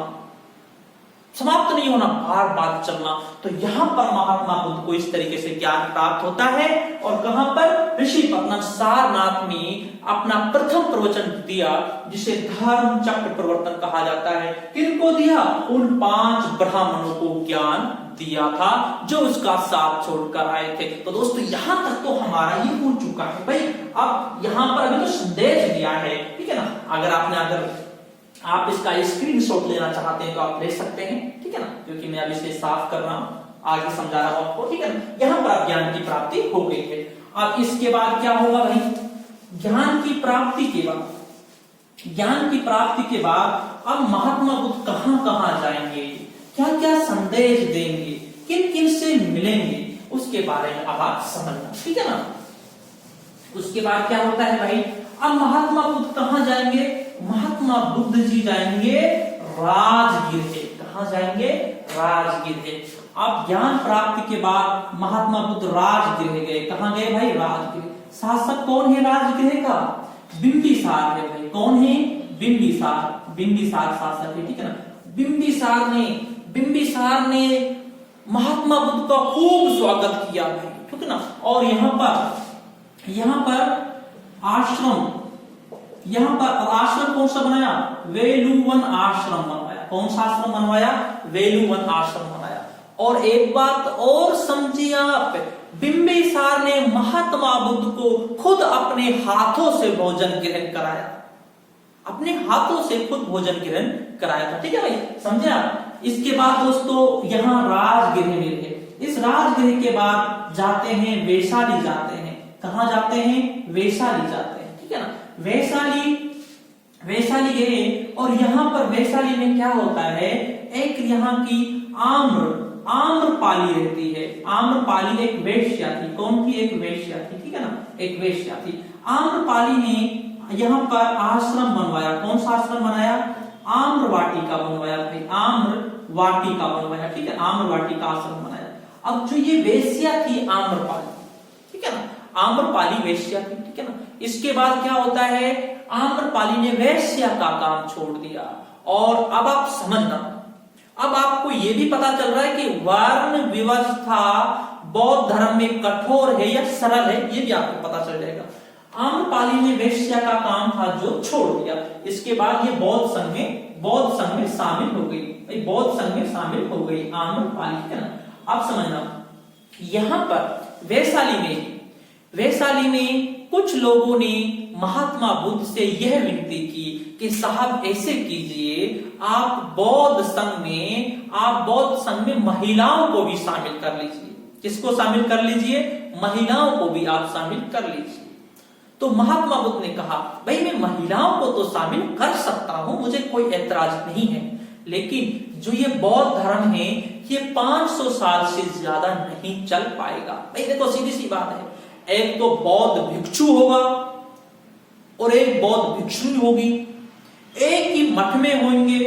समाप्त नहीं होना, बार बार चलना। तो यहां पर महात्मा बुद्ध को इस तरीके से ज्ञान प्राप्त होता है। और कहां पर? ऋषि पत्तन सारनाथ में अपना प्रथम प्रवचन दिया, जिसे धर्म चक्र प्रवर्तन कहा जाता है। किनको दिया? उन 5 ब्राह्मणों को ज्ञान दिया था जो उसका साथ छोड़कर आए थे। तो दोस्तों यहां तक तो हमारा ये हो चुका है भाई। अब यहां पर अभी तो संदेश दिया है, ठीक है ना। अगर आप इसका स्क्रीनशॉट लेना चाहते हैं तो आप ले सकते हैं, ठीक है ना, क्योंकि मैं अब इसे साफ कर रहा हूं, आगे समझा रहा हूं आपको, ठीक है ना। यहां पर ज्ञान की प्राप्ति हो गई है। अब इसके बाद क्या होगा भाई? ज्ञान की प्राप्ति के बाद अब महात्मा बुद्ध कहां कहां जाएंगे, क्या क्या संदेश देंगे, किन किन से मिलेंगे, उसके बारे में अब आप समझना, ठीक है ना। उसके बाद क्या होता है भाई? अब महात्मा बुद्ध कहां जाएंगे? महात्मा बुद्ध जी जाएंगे राजगृह। कहां जाएंगे? राजगृह। अब ज्ञान प्राप्ति के बाद महात्मा बुद्ध राजगृह गए। कहां गए भाई? राजगृह। शासक कौन है राजगृह का? बिंबिसार है भाई। कौन है? बिंबिसार शासक है, ठीक है ना। बिंबिसार ने महात्मा बुद्ध का खूब स्वागत किया भाई, ठीक है ना। और यहां पर आश्रम कौन सा बनाया? वेलुवन आश्रम बनवाया। कौन सा आश्रम बनवाया? वेलुवन आश्रम बनाया। और एक बात और समझिए आप, बिंबिसार ने महात्मा बुद्ध को खुद अपने हाथों से भोजन ग्रहण कराया, था, ठीक है भाई, समझे आप। इसके बाद दोस्तों यहाँ राजगृह में रहे। इस राजगृह के बाद जाते हैं वैशाली जाते हैं। कहां जाते हैं? वैशाली जाते हैं, ठीक है ना। वैशाली गए और यहाँ पर वैशाली में क्या होता है? एक यहाँ की आम्रपाली रहती है। आम्रपाली एक वेश्या थी। कौन थी? एक वेश्या थी, ठीक है ना, एक वेश्या थी। आम्रपाली ने यहाँ पर आश्रम बनवाया। कौन सा आश्रम बनाया? आम्रवाटिका बनवाया भाई, आम्रवाटिका बनवाया, ठीक है, आम्रवाटिका आश्रम बनाया। अब जो ये वेश्या थी आम्रपाली, ठीक है ना, आम्रपाली वेश्या थी, ठीक है ना। इसके बाद क्या होता है? आम्रपाली ने वेश्या का काम छोड़ दिया। और अब आप समझना, अब आपको यह भी पता चल रहा है कि वर्ण व्यवस्था बौद्ध धर्म में कठोर है या सरल है, ये भी आपको पता चल जाएगा। आम्रपाली ने वेश्या का काम था जो छोड़ दिया। इसके बाद ये बौद्ध संघ में शामिल हो गई, बौद्ध संघ में शामिल हो गई आम्रपाली, है ना। अब समझना, यहां पर वैशाली में कुछ लोगों ने महात्मा बुद्ध से यह विनती की कि साहब ऐसे कीजिए, आप बौद्ध संघ में महिलाओं को भी शामिल कर लीजिए। किसको शामिल कर लीजिए? महिलाओं को भी आप शामिल कर लीजिए। तो महात्मा बुद्ध ने कहा, भाई मैं महिलाओं को तो शामिल कर सकता हूं, मुझे कोई ऐतराज नहीं है, लेकिन जो ये बौद्ध धर्म है ये 500 साल से ज्यादा नहीं चल पाएगा। भाई देखो सीधी सी बात है, एक तो बौद्ध भिक्षु होगा और एक बौद्ध भिक्षुणी होगी, एक ही मठ में होंगे।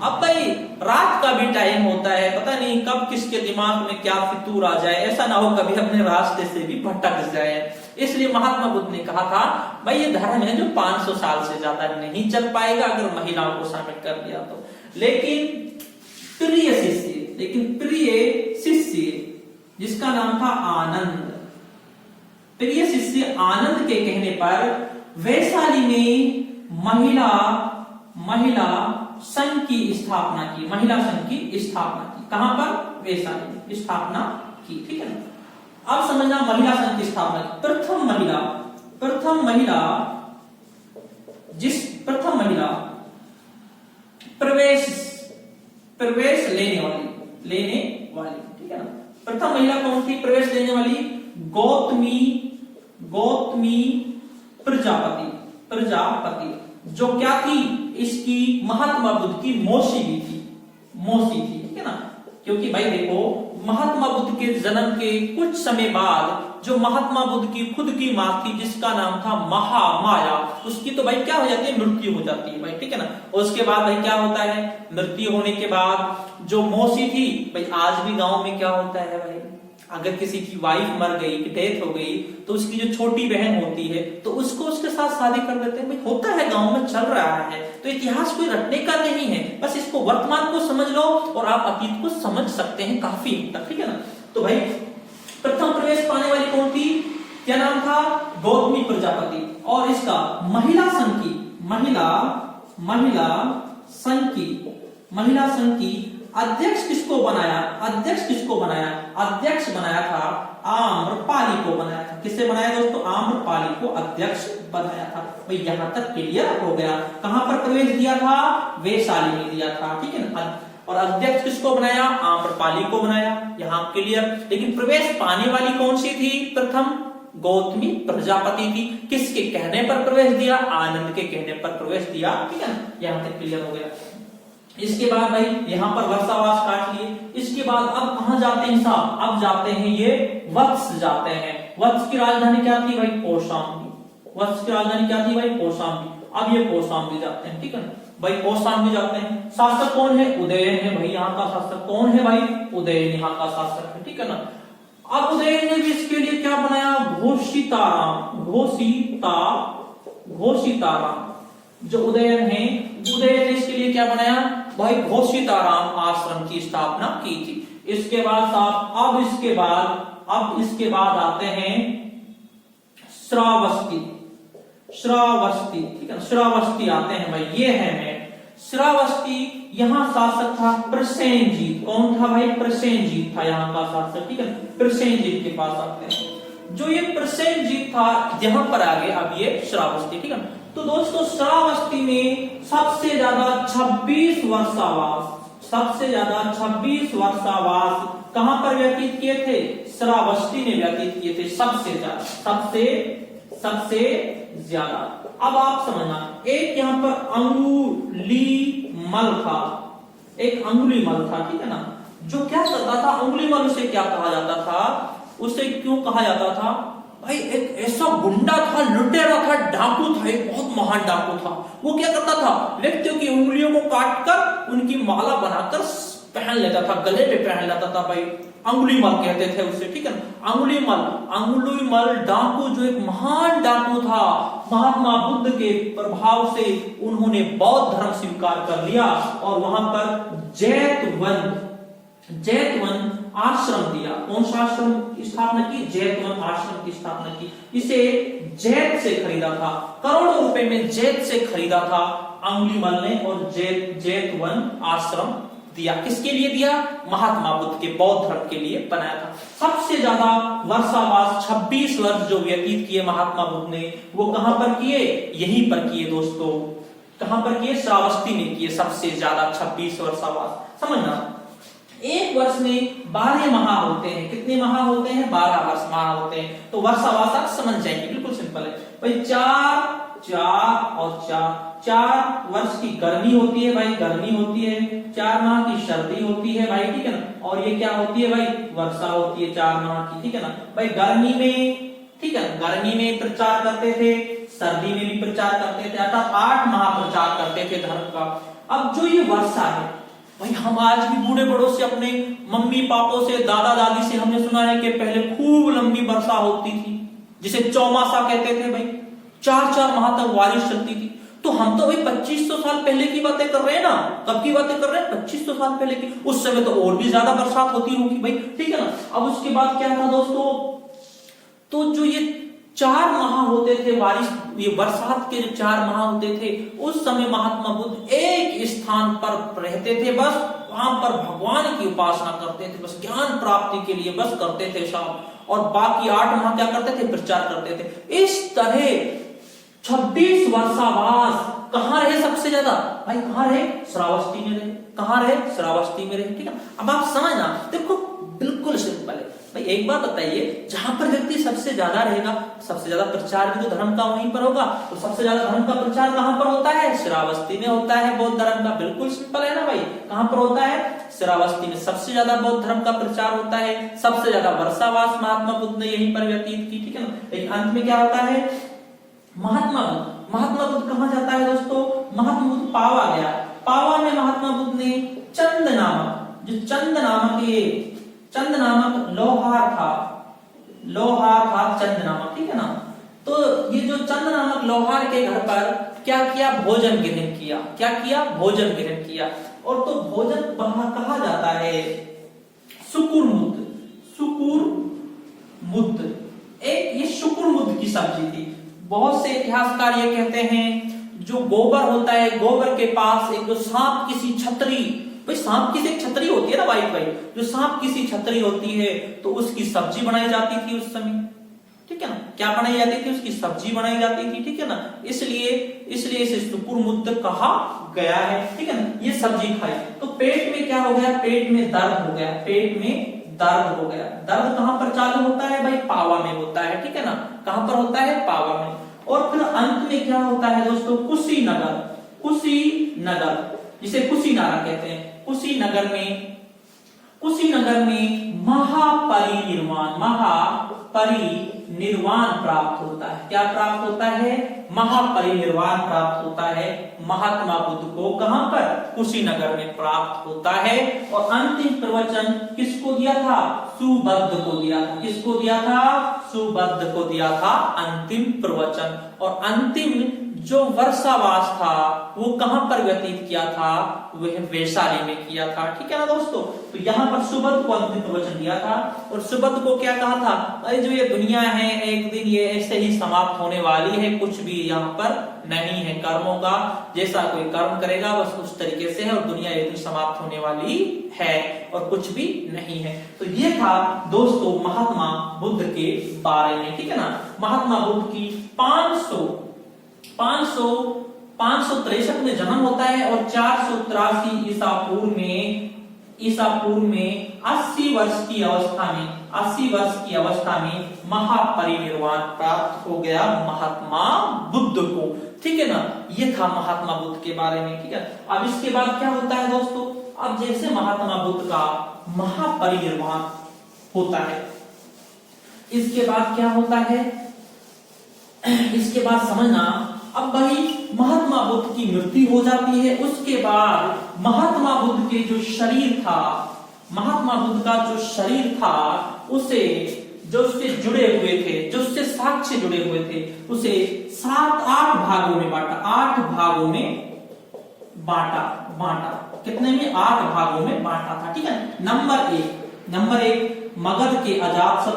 अब भाई रात का भी टाइम होता है, पता नहीं कब किसके दिमाग में क्या फितूर आ जाए, ऐसा ना हो कभी अपने रास्ते से भी भटक जाए। इसलिए महात्मा बुद्ध ने कहा था, भाई ये धर्म है जो 500 साल से ज्यादा नहीं चल पाएगा अगर महिलाओं को शामिल कर दिया तो। लेकिन प्रिय शिष्य जिसका नाम था आनंद, प्रिय शिष्य आनंद के कहने पर वैशाली में महिला संघ की स्थापना की, कहां पर? वैशाली में स्थापना की, ठीक है ना। अब समझना, महिला संघ की स्थापना की। प्रथम महिला प्रवेश लेने वाली, ठीक है ना। प्रथम महिला कौन थी प्रवेश लेने वाली? गौतमी प्रजापति, जो क्या थी? इसकी महात्मा बुद्ध की मौसी थी, ठीक है ना। क्योंकि भाई देखो, महात्मा बुद्ध के जन्म के कुछ समय बाद जो महात्मा बुद्ध की खुद की मां थी जिसका नाम था महामाया, उसकी तो भाई क्या हो जाती है? मृत्यु हो जाती है भाई, ठीक है ना। उसके बाद भाई क्या होता है? मृत्यु होने के बाद जो मौसी थी, भाई आज भी गांव में क्या होता है भाई, अगर किसी की वाइफ मर गई, डेथ हो गई, तो उसकी जो छोटी बहन होती है तो उसको उसके साथ शादी कर देते हैं। भाई होता है, गांव में चल रहा है, तो इतिहास कोई रटने का नहीं है, बस इसको वर्तमान को समझ लो और आप अतीत को समझ सकते हैं काफी हद तक, ठीक है ना। तो भाई प्रथम प्रवेश पाने वाली कौन थी, क्या नाम था, गौतमी प्रजापति। और इसका महिला संघ की अध्यक्ष किसको बनाया, अध्यक्ष बनाया था आम्रपाली को बनाया था। किससे बनाया दोस्तों, आम्रपाली को अध्यक्ष बनाया था। भाई यहां तक क्लियर हो गया। कहां पर प्रवेश दिया था, वैशाली में दिया था, ठीक है ना। और अध्यक्ष किसको बनाया, आम्रपाली को बनाया, यहां क्लियर। लेकिन प्रवेश पाने वाली कौन सी थी, प्रथम गौतमी प्रजापति थी। किसके कहने पर प्रवेश दिया, आनंद के कहने पर प्रवेश दिया, ठीक है ना। यहां तक क्लियर हो गया। इसके बाद भाई यहां पर वर्षावास काट लिए। इसके बाद अब कहां जाते हैं साहब, अब जाते हैं ये वत्स जाते हैं। वत्स की राजधानी क्या थी भाई, कौशाम्बी। वत्स की राजधानी क्या थी भाई, कौशाम्बी। अब ये कौशाम्बी जाते हैं, ठीक है ना भाई, कौशाम्बी जाते हैं। शासक कौन है, उदयन है भाई, यहाँ का शासक कौन है भाई, उदयन यहाँ का शासक है, ठीक है ना। अब उदयन ने भी इसके लिए क्या बनाया, घोषिताराम। जो उदयन है, उदयन ने इसके लिए क्या बनाया भाई, घोषिताराम आश्रम की स्थापना की थी। इसके बाद साहब अब इसके बाद आते हैं श्रावस्ती, ठीक है, श्रावस्ती आते हैं भाई, ये है मैं श्रावस्ती। यहां शासक था प्रसेनजीत। कौन था भाई, प्रसेनजीत था यहाँ का शासक, ठीक है। प्रसेनजीत के पास आते हैं। जो ये प्रसेनजीत था, यहां पर आ गए अब ये श्रावस्ती, ठीक है। तो दोस्तों श्रावस्ती में सबसे ज्यादा 26 वर्षावास कहां पर व्यतीत किए थे, श्रावस्ती ने व्यतीत किए थे सबसे ज्यादा। अब आप समझना, एक यहां पर अंगुलीमल था, ठीक है ना। जो क्या करता था, अंगुलीमल उसे क्या कहा जाता था, उसे क्यों कहा जाता था भाई, एक ऐसा गुंडा था, लुटेरा था, डाकू था, एक बहुत महान डाकू था। वो क्या करता था, व्यक्तियों की उंगलियों को काटकर उनकी माला बनाकर पहन लेता था, गले में पहन लेता था भाई। अंगुलीमल कहते थे उसे, ठीक है ना। अंगुलीमल डाकू जो एक महान डाकू था, महात्मा बुद्ध के प्रभाव से उन्होंने बौद्ध धर्म स्वीकार कर लिया और वहां पर जैतवन आश्रम दिया। कौन सा आश्रम की स्थापना की, जैतवन आश्रम की स्थापना की। इसे जैत से खरीदा था, करोड़ों रुपए में जैत से खरीदा था अंगुलीमल ने, और जैतवन आश्रम दिया। किसके लिए दिया, महात्मा बुद्ध के बौद्ध धर्म के लिए बनाया था। सबसे ज्यादा वर्षावास 26 वर्ष जो व्यतीत किए महात्मा बुद्ध ने, वो कहां पर किए, यहीं पर किए दोस्तों। कहां पर किए, श्रावस्ती में किए सबसे ज्यादा 26 वर्षावास। समझना, एक वर्ष में 12 माह होते हैं। कितने माह होते हैं, 12 माह होते हैं। तो वर्षावास आप समझ जाएंगे, बिल्कुल सिंपल है भाई। 4 वर्ष की गर्मी होती है भाई, गर्मी होती है। 4 माह की सर्दी होती है भाई, ठीक है ना। और ये क्या होती है भाई, वर्षा होती है 4 माह की, ठीक है ना भाई। गर्मी में, ठीक है, गर्मी में प्रचार करते थे, सर्दी में भी प्रचार करते थे, अर्थात 8 माह प्रचार करते थे धर्म का। अब जो ये वर्षा है भाई, हम आज भी बूढ़े बड़ों से, अपने मम्मी पापों से, दादा दादी से हमने सुना है कि पहले खूब लंबी वर्षा होती थी, जिसे चौमासा कहते थे भाई। 4 माह तक बारिश चलती थी। तो हम तो भाई 2500 साल पहले की बातें कर रहे हैं ना। कब की बातें कर रहे हैं, 2500 साल पहले की। उस समय तो और भी ज्यादा बरसात होती होगी भाई, ठीक है ना। अब उसके बाद क्या था दोस्तों, तो जो ये 4 माह होते थे बारिश, ये बरसात के जो 4 माह होते थे, उस समय महात्मा बुद्ध एक स्थान पर रहते थे, बस वहां पर भगवान की उपासना करते थे, बस ज्ञान प्राप्ति के लिए बस करते थे साहब। और बाकी 8 माह क्या करते थे, प्रचार करते थे। इस तरह 26 वर्षावास कहां रहे सबसे ज्यादा भाई, कहां रहे, श्रावस्ती में रहे। कहां रहे, श्रावस्ती में रहे, ठीक है। अब आप समझना, देखो बिल्कुल सिंपल है भाई। एक बात बताइए, जहां पर व्यक्ति सबसे ज्यादा रहेगा, सबसे ज्यादा प्रचार भी तो धर्म का वहीं पर होगा। तो सबसे ज्यादा धर्म का प्रचार कहां पर होता है, श्रावस्ती में होता है बौद्ध धर्म का। बिल्कुल सिंपल है ना भाई, कहां पर होता है, श्रावस्ती में सबसे ज्यादा बौद्ध धर्म का प्रचार होता है। सबसे ज्यादा वर्षावास महात्मा बुद्ध ने यहीं पर व्यतीत की, ठीक है ना। लेकिन अंत में क्या होता है, महात्मा बुद्ध कहां जाता है दोस्तों, महात्मा बुद्ध पावा गया। पावा में महात्मा बुद्ध ने चंद नामक ये चंद नामक लोहार था, लोहार था चंद नामक, ठीक है ना। तो ये जो चंद नामक लोहार के घर पर क्या किया, भोजन ग्रहण किया। क्या किया, भोजन ग्रहण किया। और तो भोजन कहा जाता है शुकुरमुद, शुकुरमुद। एक ये शुकुरमुद की सब्जी थी। बहुत से इतिहासकार ये कहते हैं जो गोबर होता है, गोबर के पास एक जो सांप की सी छतरी, भाई सांप की सी एक छतरी होती है ना भाई, जो सांप की सी छतरी होती है तो उसकी सब्जी बनाई जाती थी उस समय, ठीक है ना। क्या बनाई जाती थी, उसकी सब्जी बनाई जाती थी, ठीक है ना। इसलिए इसे शुकुरमुद कहा गया है, ठीक है ना। ये सब्जी खाई तो पेट में क्या हो गया, पेट में दर्द हो गया, पेट में दर्द हो गया। दर्द कहां पर चालू होता है भाई, पावा में होता है, ठीक है ना। कहां पर होता है, पावा में। और फिर अंत में क्या होता है दोस्तों, कुशीनगर, कुशीनगर जिसे कुशीनारा कहते हैं। कुशीनगर में महापरिनिर्वाण प्राप्त होता है। क्या प्राप्त होता है, महापरिनिर्वाण प्राप्त होता है महात्मा बुद्ध को। कहां पर, कुशीनगर में प्राप्त होता है। और अंतिम प्रवचन किसको दिया था, सुबद्ध को दिया था। किसको दिया था, सुबद्ध को दिया था अंतिम प्रवचन। और अंतिम जो वर्षावास था वो कहां पर व्यतीत किया था, वह वैशाली में किया था, ठीक है ना दोस्तों। तो यहाँ पर सुबद्ध को अंतिम प्रवचन दिया था। और सुबद्ध को क्या कहा था, अरे जो ये दुनिया है एक दिन ये ऐसे ही समाप्त होने वाली है, कुछ भी यहाँ पर नहीं है कर्मों का। जैसा कोई कर्म करेगा बस उस तरीके से है, और दुनिया एक दिन समाप्त होने वाली है और कुछ भी नहीं है। तो ये था दोस्तों महात्मा बुद्ध के बारे में, ठीक है ना। महात्मा बुद्ध की 563 में जन्म होता है और 483 ईसा पूर्व में 80 वर्ष की अवस्था में महापरिनिर्वाण प्राप्त हो गया महात्मा बुद्ध को, ठीक है ना। ये था महात्मा बुद्ध के बारे में, ठीक है। अब इसके बाद क्या होता है दोस्तों, अब जैसे महात्मा बुद्ध का महापरिनिर्वाण होता है, इसके बाद क्या होता है, इसके बाद समझना। अब भाई महात्मा बुद्ध की मृत्यु हो जाती है, उसके बाद महात्मा बुद्ध के जो शरीर था, महात्मा बुद्ध का जो शरीर था उसे जो उससे जुड़े हुए थे, जो उससे साक्ष्य जुड़े हुए थे, उसे 7-8 भागों में बांटा। 8 भागों में बांटा। कितने में, 8 भागों में बांटा था, ठीक है। नंबर एक मगध के अजात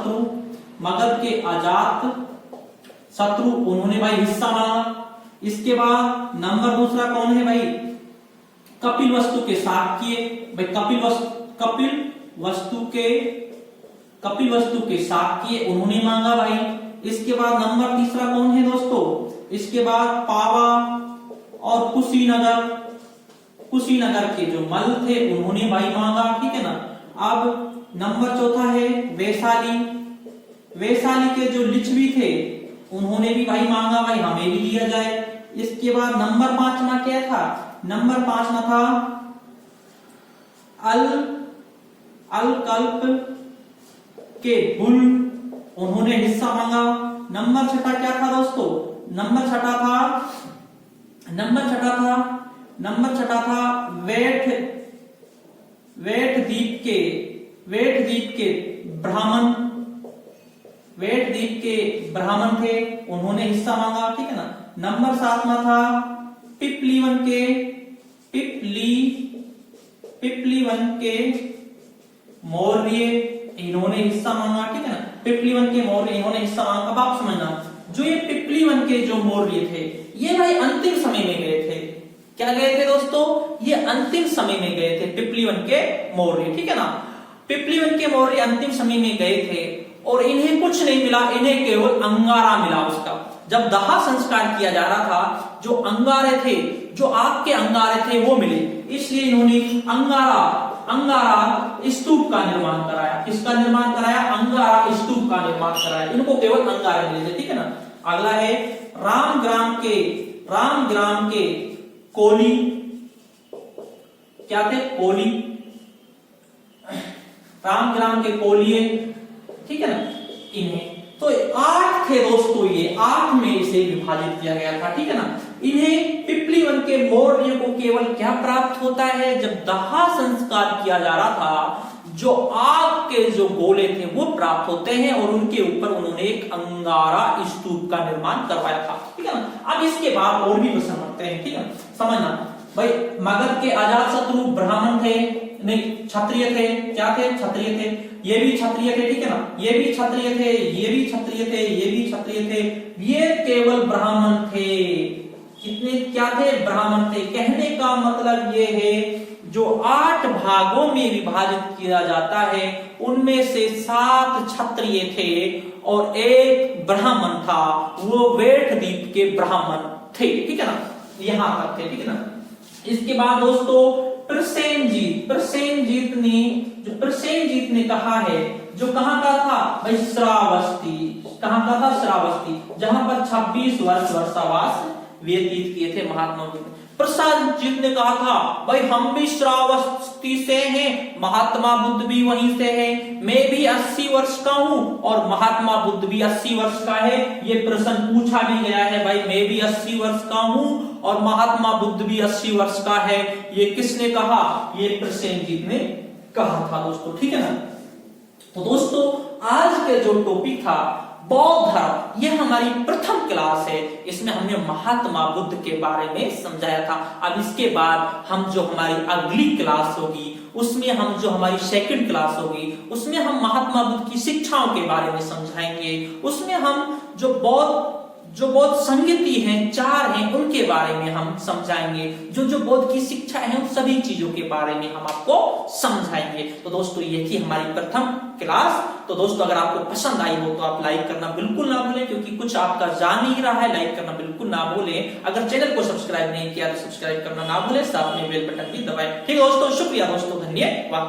शत्रु उन्होंने भाई हिस्सा मांगा। इसके बाद नंबर दूसरा कौन है भाई, कपिलवस्तु के शाक्य, भाई कपिलवस्तु के शाक्य उन्होंने मांगा भाई। इसके बाद नंबर तीसरा कौन है दोस्तों, इसके बाद पावा और कुशीनगर के जो मल थे उन्होंने भाई मांगा, ठीक है ना। अब नंबर चौथा है वैशाली के जो लिच्छवी थे उन्होंने भी भाई मांगा, भाई हमें भी दिया जाए। इसके बाद नंबर 5वां क्या था, नंबर 5वां था अलकल्प के बुल, उन्होंने हिस्सा मांगा। नंबर 6 क्या था दोस्तों, नंबर छठा था वेठ द्वीप के ब्राह्मण थे, उन्होंने हिस्सा मांगा, ठीक है ना। नंबर 7वां था पिपलीवन के मौर्य, इन्होंने हिस्सा मांगा, ठीक है ना। पिपलीवन के मौर्य इन्होंने हिस्सा मांगा। अब आप समझना, जो ये पिपलीवन के जो मौर्य थे ये भाई अंतिम समय में गए थे। क्या गए थे दोस्तों, ये अंतिम समय में गए थे पिपलीवन के मौर्य, ठीक है ना। पिपलीवन के मौर्य अंतिम समय में गए थे और इन्हें कुछ नहीं मिला, इन्हें केवल अंगारा मिला। उसका जब दाह संस्कार किया जा रहा था, जो अंगारे थे, जो आग के अंगारे थे वो मिले, इसलिए इन्होंने अंगारा स्तूप का निर्माण कराया। किसका निर्माण कराया, अंगारा स्तूप का निर्माण कराया। इनको केवल अंगारे मिले थे, ठीक है ना। अगला है रामग्राम के कोली, क्या थे, कोली, रामग्राम के कोलिये, ठीक है ना। इन्हें तो 8 थे दोस्तों, ये 8 में इसे विभाजित किया गया था, ठीक है ना। इन्हें पिपलीवन के मौर्य को केवल क्या प्राप्त होता है, जब दाह संस्कार किया जा रहा था, जो आग के जो गोले थे वो प्राप्त होते हैं और उनके ऊपर उन्होंने एक अंगारा स्तूप का निर्माण करवाया था। ठीक है ना। अब इसके बाद और भी प्रश्न रखते हैं। ठीक है, समझना भाई, मगध के अजात शत्रु ब्राह्मण थे, नहीं क्षत्रिय थे, क्या थे? क्षत्रिय थे। ये भी क्षत्रिय थे, ठीक है ना, ये भी क्षत्रिय थे, ये भी क्षत्रिय थे, ये भी क्षत्रिय थे, ये केवल ब्राह्मण थे। कितने क्या थे? ब्राह्मण थे। कहने का मतलब ये है जो 8 भागों में विभाजित किया जाता है उनमें से 7 क्षत्रिय थे और एक ब्राह्मण था, वो वेठद्वीप के ब्राह्मण थे। ठीक है ना, यहां तक थे। ठीक है ना। इसके बाद दोस्तों प्रसेनजीत ने कहा है, जो कहां का था भाई? श्रावस्ती। कहां का था? श्रावस्ती, जहां पर 26 वर्ष वर्षावास व्यतीत किए थे महात्मा बुद्ध। प्रसेनजीत ने कहा था भाई हम भी श्रावस्ती से हैं, महात्मा बुद्ध भी वहीं से हैं, मैं भी 80 वर्ष का हूं और महात्मा बुद्ध भी 80 वर्ष का है। ये प्रश्न पूछा भी गया है भाई, मैं भी 80 वर्ष का हूं और महात्मा बुद्ध भी 80 वर्ष का है। ये किसने कहा? ये प्रसेनजीत ने कहा था दोस्तों। ठीक है ना। तो दोस्तों आज के जो टॉपिक था बौद्ध धर्म, ये हमारी प्रथम क्लास है। इसमें हमने महात्मा बुद्ध के बारे में समझाया था। अब इसके बाद हम जो हमारी अगली क्लास होगी उसमें हम जो हमारी सेकंड क्लास होगी उसमें हम महात्मा बुद्ध की शिक्षाओं के बारे में समझाएंगे। उसमें हम जो बौद्ध संगति हैं, 4 हैं, उनके बारे में हम समझाएंगे। जो बौद्ध की शिक्षा है उन सभी चीजों के बारे में हम आपको समझाएंगे। तो दोस्तों ये थी हमारी प्रथम क्लास। तो दोस्तों अगर आपको पसंद आई हो तो आप लाइक करना बिल्कुल ना भूलें, क्योंकि कुछ आपका जा नहीं रहा है। लाइक करना बिल्कुल ना भूलें। अगर चैनल को सब्सक्राइब नहीं किया तो सब्सक्राइब करना ना भूलें, साथ में बेल बटन भी दबाएं। ठीक है दोस्तों, शुक्रिया दोस्तों, धन्यवाद।